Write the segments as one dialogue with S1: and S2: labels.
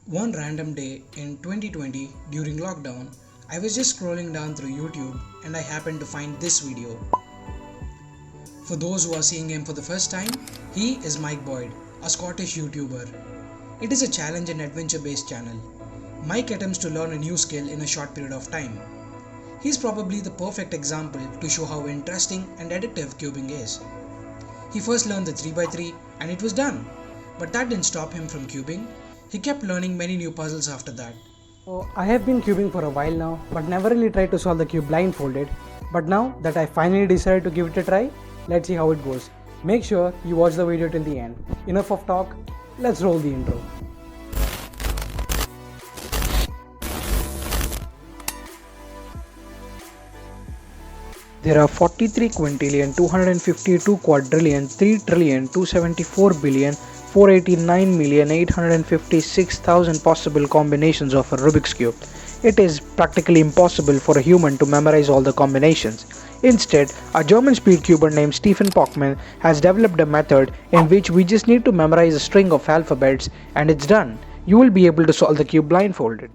S1: One random day in 2020 during lockdown, I was just scrolling down through YouTube and I happened to find this video. For those who are seeing him for the first time, he is Mike Boyd, a Scottish YouTuber. It is a challenge and adventure based channel. Mike attempts to learn a new skill in a short period of time. He is probably the perfect example to show how interesting and addictive cubing is. He first learned the 3x3 and it was done. But that didn't stop him from cubing. He kept learning many new puzzles after that.
S2: So I have been cubing for a while now, but never really tried to solve the cube blindfolded. But now that I finally decided to give it a try, let's see how it goes. Make sure you watch the video till the end. Enough of talk, let's roll the intro. There are 43 quintillion, 252 quadrillion, 3 trillion, 274 billion, 489,856,000 possible combinations of a Rubik's Cube. It is practically impossible for a human to memorize all the combinations. Instead, a German speed cuber named Stephen Pockman has developed a method in which we just need to memorize a string of alphabets and it's done. You will be able to solve the cube blindfolded.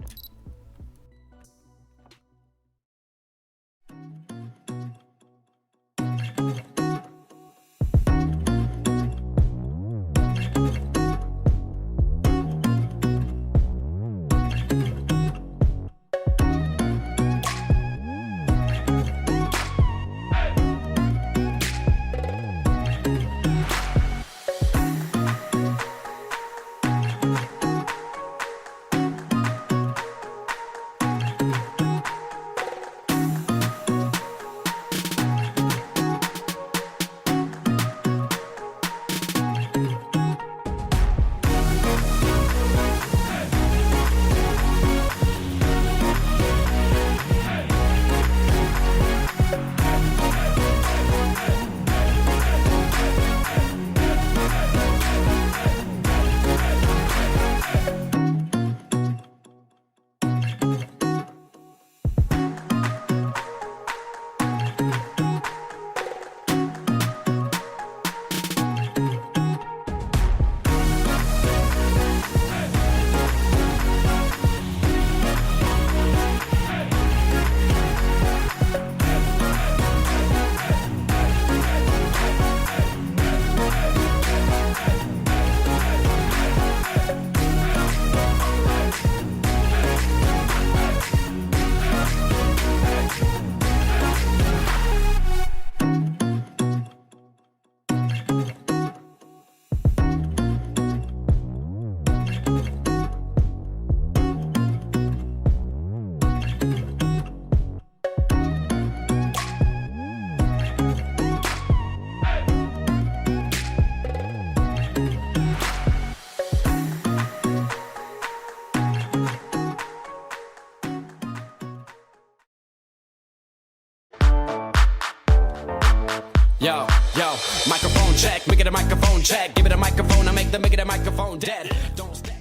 S3: Yo, microphone check, make it a microphone check. Give it a microphone, I make it a microphone dead. Don't stand.